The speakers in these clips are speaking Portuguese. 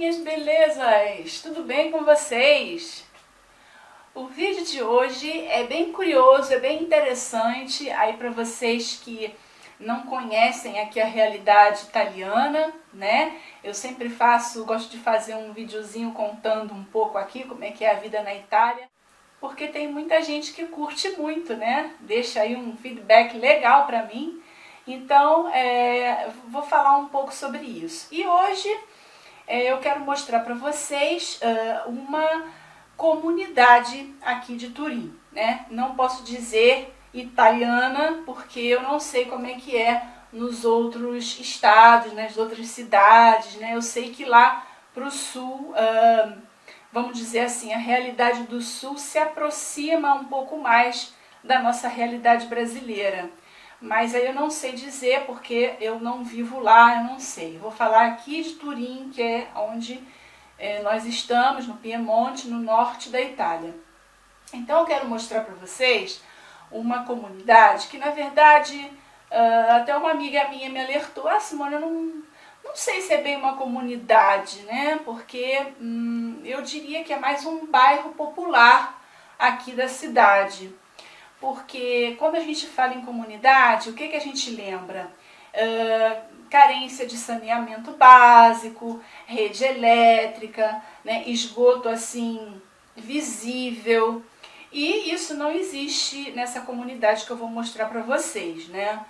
minhas belezas! Tudo bem com vocês? O vídeo de hoje é bem curioso, é bem interessante aí para vocês que não conhecem aqui a realidade italiana, né? Eu sempre gosto de fazer um videozinho contando um pouco aqui como é que é a vida na Itália, porque tem muita gente que curte muito, né? Deixa aí um feedback legal para mim. Então, vou falar um pouco sobre isso. E hoje eu quero mostrar para vocês uma comunidade aqui de Turim, né? Não posso dizer italiana, porque eu não sei como é que é nos outros estados, nas outras cidades, né? Eu sei que lá para o sul, vamos dizer assim, a realidade do sul se aproxima um pouco mais da nossa realidade brasileira. Mas aí eu não sei dizer porque eu não vivo lá, eu não sei. Vou falar aqui de Turim, que é onde nós estamos, no Piemonte, no norte da Itália. Então eu quero mostrar para vocês uma comunidade que, na verdade, até uma amiga minha me alertou: Simone, eu não sei se é bem uma comunidade, né? Porque eu diria que é mais um bairro popular aqui da cidade. Porque quando a gente fala em comunidade, o que a gente lembra? Carência de saneamento básico, rede elétrica, né, esgoto assim visível. E isso não existe nessa comunidade que eu vou mostrar para vocês, né?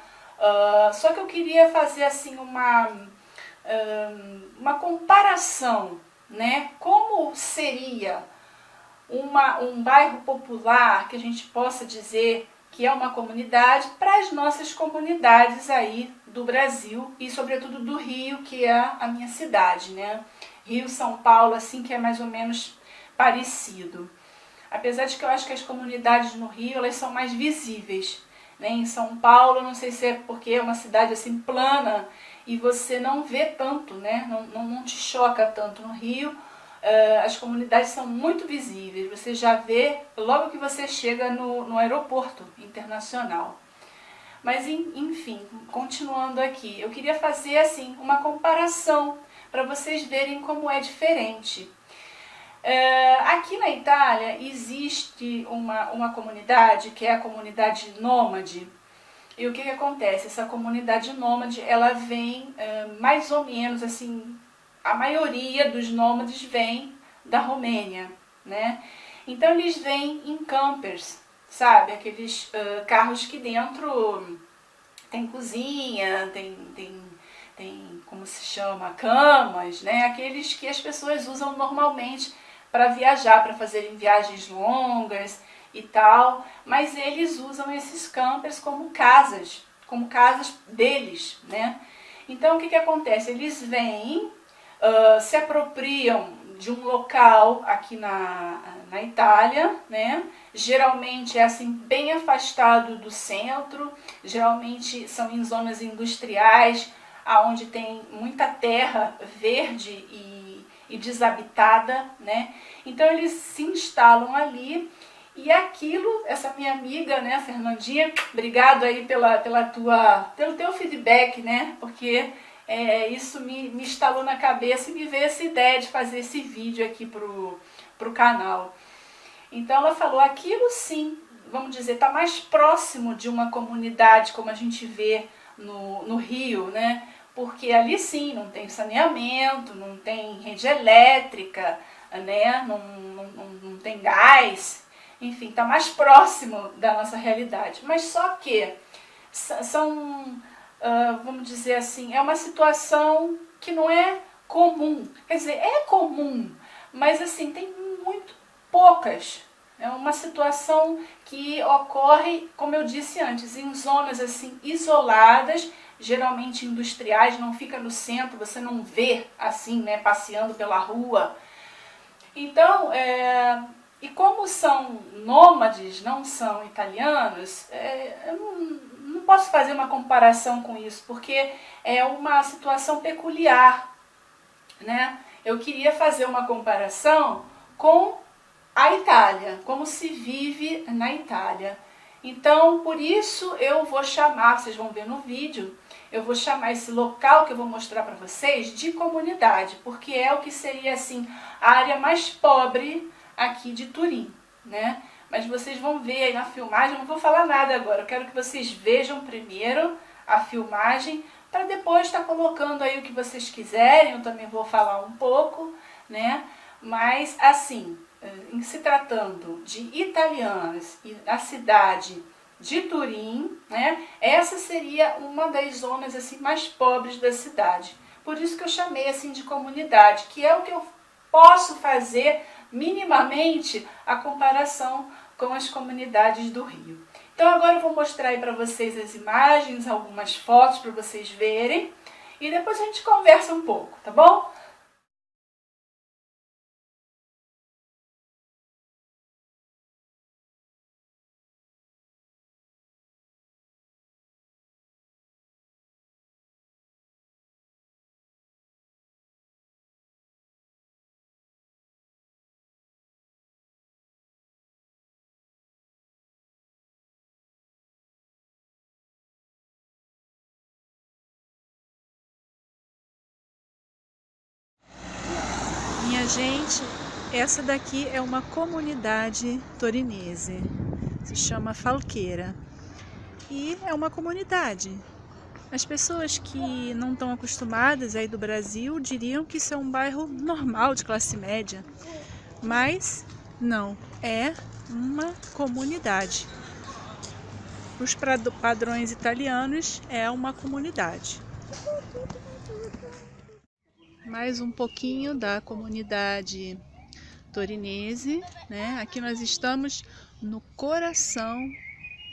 Só que eu queria fazer assim uma comparação, né? Como seria um bairro popular que a gente possa dizer que é uma comunidade para as nossas comunidades aí do Brasil e sobretudo do Rio, que é a minha cidade, né? Rio, São Paulo, assim, que é mais ou menos parecido. Apesar de que eu acho que as comunidades no Rio, elas são mais visíveis, né? Em São Paulo, não sei se é porque é uma cidade assim plana e você não vê tanto, né? Não te choca tanto. No Rio, as comunidades são muito visíveis, você já vê logo que você chega no aeroporto internacional. Mas enfim, continuando aqui, eu queria fazer assim uma comparação para vocês verem como é diferente. Aqui na Itália existe uma comunidade que é a comunidade nômade. E o que acontece? Essa comunidade nômade, ela vem mais ou menos assim, a maioria dos nômades vem da Romênia, né? Então eles vêm em campers, sabe? Aqueles carros que dentro tem cozinha, tem como se chama, camas, né? Aqueles que as pessoas usam normalmente para viajar, para fazerem viagens longas e tal, mas eles usam esses campers como casas deles, né? Então o que acontece? Eles vêm, se apropriam de um local aqui na Itália, né? Geralmente é assim bem afastado do centro, geralmente são em zonas industriais, aonde tem muita terra verde e desabitada, né? Então eles se instalam ali. E aquilo, essa minha amiga, né, Fernandinha, obrigado aí pelo teu feedback, né, porque isso me instalou na cabeça e me veio essa ideia de fazer esse vídeo aqui pro canal. Então ela falou, aquilo sim, vamos dizer, está mais próximo de uma comunidade como a gente vê no Rio, né, porque ali sim não tem saneamento, não tem rede elétrica, né, não tem gás. Enfim, está mais próximo da nossa realidade. Mas só que são, vamos dizer assim, é uma situação que não é comum. Quer dizer, é comum, mas assim, tem muito poucas. É uma situação que ocorre, como eu disse antes, em zonas assim isoladas, geralmente industriais, não fica no centro, você não vê assim, né, passeando pela rua. Então, e como são nômades, não são italianos, eu não posso fazer uma comparação com isso, porque é uma situação peculiar, né? Eu queria fazer uma comparação com a Itália, como se vive na Itália. Então, por isso eu vou chamar, vocês vão ver no vídeo, eu vou chamar esse local que eu vou mostrar para vocês de comunidade, porque é o que seria assim a área mais pobre aqui de Turim, né? Mas vocês vão ver aí na filmagem, eu não vou falar nada agora, eu quero que vocês vejam primeiro a filmagem, para depois estar colocando aí o que vocês quiserem, eu também vou falar um pouco, né? Mas assim, em se tratando de italianos e a cidade de Turim, né? Essa seria uma das zonas assim mais pobres da cidade. Por isso que eu chamei assim de comunidade, que é o que eu posso fazer minimamente a comparação com as comunidades do Rio. Então agora eu vou mostrar aí para vocês as imagens, algumas fotos para vocês verem e depois a gente conversa um pouco, tá bom? Minha gente, essa daqui é uma comunidade torinese, se chama Falqueira e é uma comunidade. As pessoas que não estão acostumadas aí do Brasil diriam que isso é um bairro normal de classe média, mas não, é uma comunidade. Os padrões italianos é uma comunidade. Mais um pouquinho da comunidade torinese, né? Aqui nós estamos no coração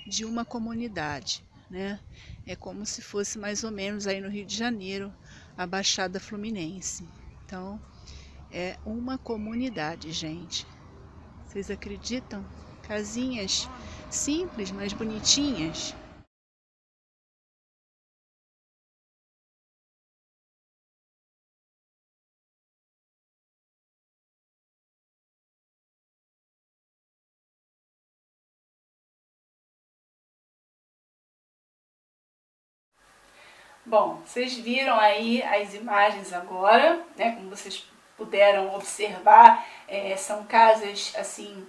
de uma comunidade, né? É como se fosse mais ou menos aí no Rio de Janeiro, a Baixada Fluminense. Então, é uma comunidade, gente. Vocês acreditam? Casinhas simples, mas bonitinhas. Bom, vocês viram aí as imagens agora, né? Como vocês puderam observar, são casas assim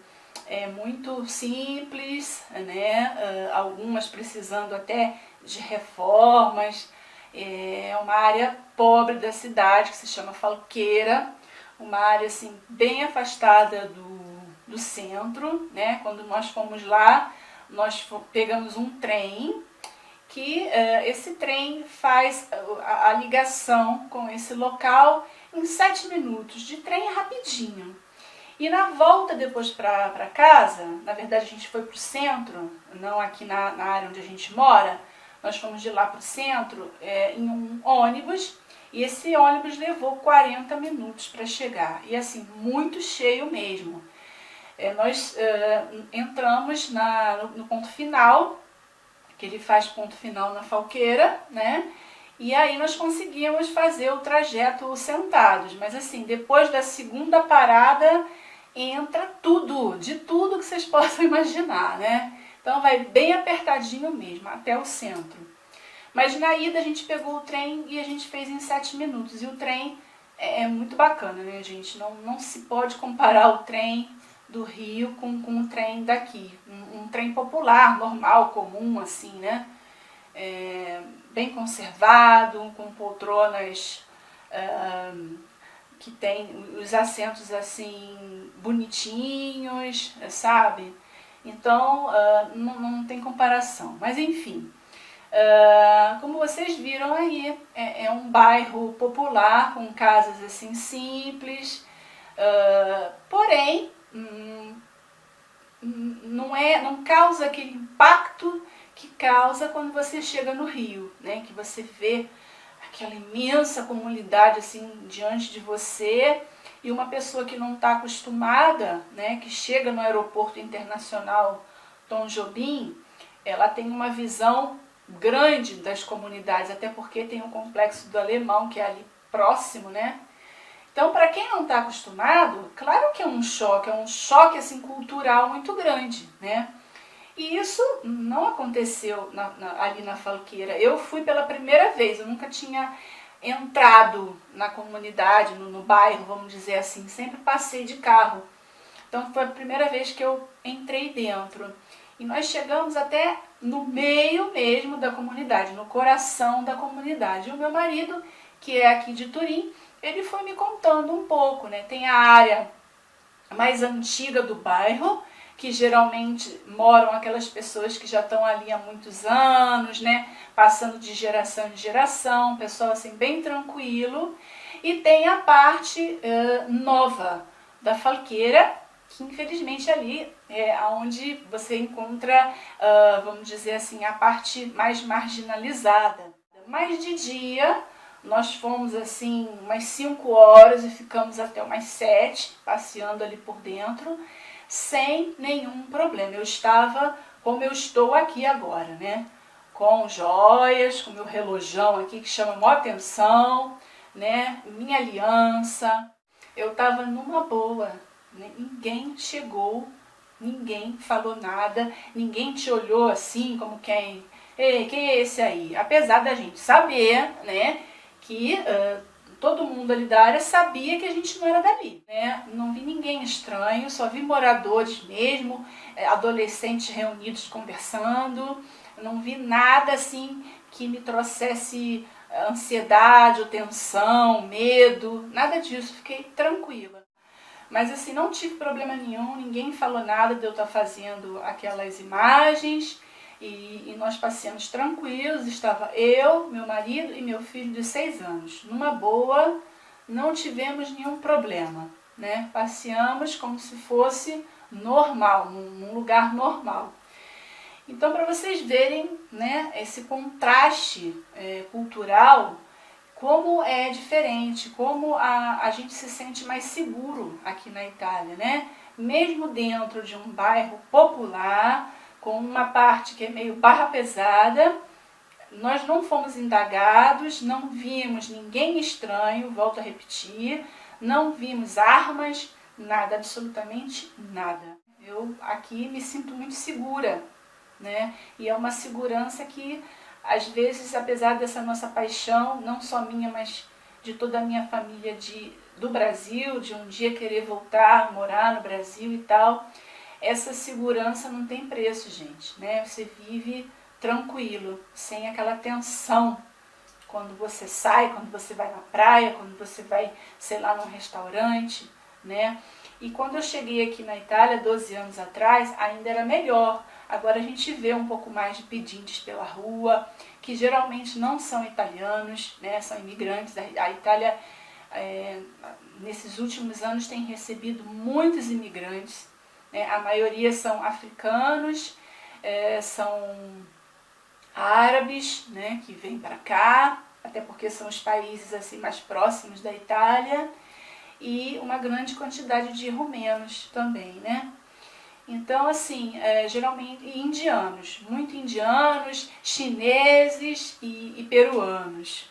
muito simples, né? Algumas precisando até de reformas. É uma área pobre da cidade que se chama Falqueira, uma área assim bem afastada do centro, né? Quando nós fomos lá, nós pegamos um trem que esse trem faz a ligação com esse local em 7 minutos, de trem rapidinho. E na volta depois para casa, na verdade a gente foi para o centro, não aqui na área onde a gente mora, nós fomos de lá para o centro em um ônibus, e esse ônibus levou 40 minutos para chegar, e assim, muito cheio mesmo. Nós entramos no ponto final, que ele faz ponto final na Falqueira, né? E aí nós conseguimos fazer o trajeto sentados, mas assim, depois da segunda parada, entra tudo, de tudo que vocês possam imaginar, né? Então vai bem apertadinho mesmo, até o centro. Mas na ida a gente pegou o trem e a gente fez em 7 minutos. E o trem é muito bacana, né, gente? Não se pode comparar o trem do Rio com o trem daqui. Um trem popular, normal, comum, assim, né? Bem conservado, com poltronas que tem os assentos assim bonitinhos, sabe? Então não tem comparação. Mas enfim, como vocês viram aí, é um bairro popular com casas assim simples, porém não causa aquele impacto que causa quando você chega no Rio, né? Que você vê aquela imensa comunidade assim diante de você, e uma pessoa que não está acostumada, né, que chega no aeroporto internacional Tom Jobim, ela tem uma visão grande das comunidades, até porque tem o complexo do Alemão, que é ali próximo, né? Então, para quem não está acostumado, claro que é um choque assim cultural muito grande, né? E isso não aconteceu ali na Falqueira. Eu fui pela primeira vez, eu nunca tinha entrado na comunidade, no bairro, vamos dizer assim, sempre passei de carro. Então foi a primeira vez que eu entrei dentro. E nós chegamos até no meio mesmo da comunidade, no coração da comunidade. E o meu marido, que é aqui de Turim, ele foi me contando um pouco, né? Tem a área mais antiga do bairro, que geralmente moram aquelas pessoas que já estão ali há muitos anos, né? Passando de geração em geração, pessoal assim bem tranquilo. E tem a parte nova da Falqueira, que infelizmente ali é onde você encontra, vamos dizer assim, a parte mais marginalizada. Mas de dia nós fomos assim umas 5 horas e ficamos até umas 7, passeando ali por dentro, sem nenhum problema. Eu estava como eu estou aqui agora, né? Com joias, com meu relojão aqui que chama maior atenção, né? Minha aliança. Eu estava numa boa, né? Ninguém chegou, ninguém falou nada, ninguém te olhou assim como quem... Ei, quem é esse aí? Apesar da gente saber, né, que todo mundo ali da área sabia que a gente não era dali, né? Não vi ninguém estranho, só vi moradores mesmo, adolescentes reunidos conversando. Não vi nada assim que me trouxesse ansiedade ou tensão, medo, nada disso, fiquei tranquila. Mas assim, não tive problema nenhum, ninguém falou nada de eu estar fazendo aquelas imagens. E nós passeamos tranquilos, estava eu, meu marido e meu filho de 6 anos. Numa boa, não tivemos nenhum problema, né? Passeamos como se fosse normal, num lugar normal. Então, para vocês verem, né, esse contraste cultural, como é diferente, como a gente se sente mais seguro aqui na Itália, né? Mesmo dentro de um bairro popular, com uma parte que é meio barra pesada, nós não fomos indagados, não vimos ninguém estranho, volto a repetir, não vimos armas, nada, absolutamente nada. Eu aqui me sinto muito segura, né? E é uma segurança que, às vezes, apesar dessa nossa paixão, não só minha, mas de toda a minha família do Brasil, de um dia querer voltar, morar no Brasil e tal, essa segurança não tem preço, gente, né? Você vive tranquilo, sem aquela tensão quando você sai, quando você vai na praia, quando você vai, sei lá, num restaurante, né? E quando eu cheguei aqui na Itália, 12 anos atrás, ainda era melhor. Agora a gente vê um pouco mais de pedintes pela rua, que geralmente não são italianos, né? São imigrantes. A Itália, nesses últimos anos, tem recebido muitos imigrantes. A maioria são africanos, são árabes, né, que vêm para cá, até porque são os países assim mais próximos da Itália, e uma grande quantidade de romenos também, né? Então, assim, geralmente indianos, muito indianos, chineses e peruanos.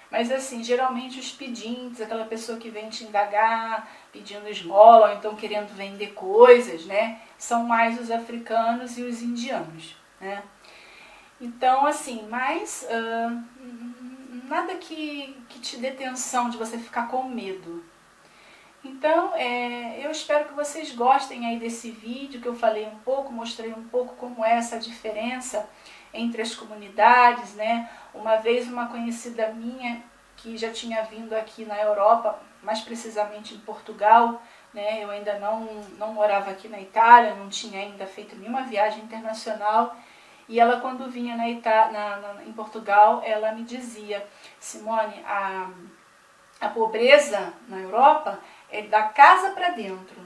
Mas assim, geralmente os pedintes, aquela pessoa que vem te indagar, pedindo esmola, ou então querendo vender coisas, né? São mais os africanos e os indianos, né? Então, assim, mas nada que te dê tensão de você ficar com medo. Então, eu espero que vocês gostem aí desse vídeo, que eu falei um pouco, mostrei um pouco como é essa diferença entre as comunidades, né? Uma vez uma conhecida minha, que já tinha vindo aqui na Europa, mais precisamente em Portugal, né? Eu ainda não morava aqui na Itália, não tinha ainda feito nenhuma viagem internacional, e ela, quando vinha em Portugal, ela me dizia: Simone, a pobreza na Europa é da casa para dentro.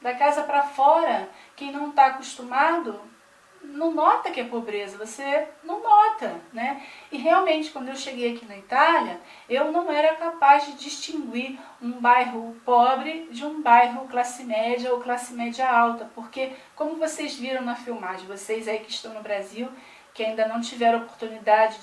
Da casa para fora, quem não está acostumado não nota que é pobreza, você não nota, né? E realmente, quando eu cheguei aqui na Itália, eu não era capaz de distinguir um bairro pobre de um bairro classe média ou classe média alta, porque, como vocês viram na filmagem, vocês aí que estão no Brasil, que ainda não tiveram oportunidade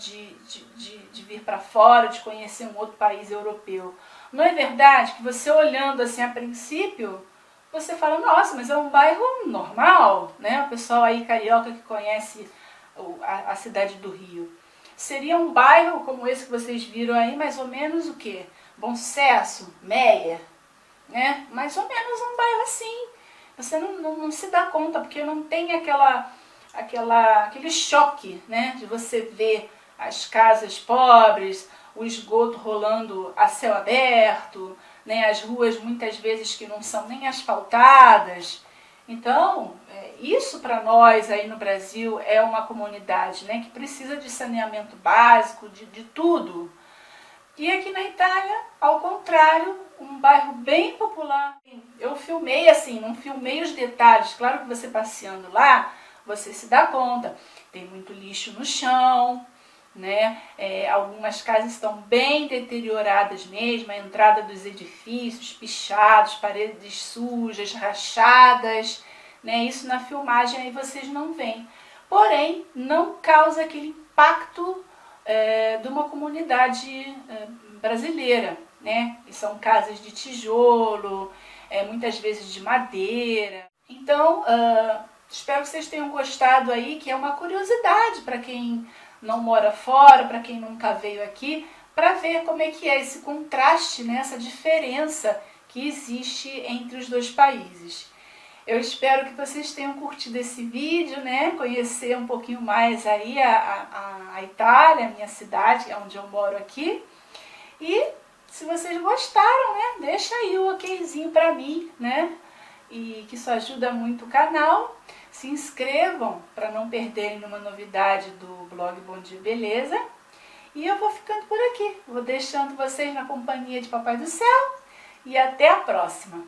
de vir para fora, de conhecer um outro país europeu, não é verdade que você olhando assim a princípio, você fala, nossa, mas é um bairro normal, né? O pessoal aí carioca que conhece a cidade do Rio. Seria um bairro como esse que vocês viram aí, mais ou menos o quê? Bom Sucesso, Meia, né? Mais ou menos um bairro assim. Você não se dá conta, porque não tem aquele choque, né? De você ver as casas pobres, o esgoto rolando a céu aberto, né? As ruas muitas vezes que não são nem asfaltadas. Então, isso para nós aí no Brasil é uma comunidade, né, que precisa de saneamento básico, de tudo. E aqui na Itália, ao contrário, um bairro bem popular. Eu filmei assim, não filmei os detalhes, claro que você passeando lá, você se dá conta. Tem muito lixo no chão, né? Algumas casas estão bem deterioradas mesmo, a entrada dos edifícios, pichados, paredes sujas, rachadas, né? Isso na filmagem aí vocês não veem. Porém, não causa aquele impacto de uma comunidade brasileira, né? E são casas de tijolo, muitas vezes de madeira. Então, espero que vocês tenham gostado aí, que é uma curiosidade para quem não mora fora, para quem nunca veio aqui, para ver como é que é esse contraste, né, essa diferença que existe entre os dois países. Eu espero que vocês tenham curtido esse vídeo, né, conhecer um pouquinho mais aí a Itália, a minha cidade, onde eu moro aqui. E se vocês gostaram, né, deixa aí o okzinho para mim, né, e que isso ajuda muito o canal. Se inscrevam para não perderem nenhuma novidade do blog Bom Dia Beleza. E eu vou ficando por aqui. Vou deixando vocês na companhia de Papai do Céu. E até a próxima.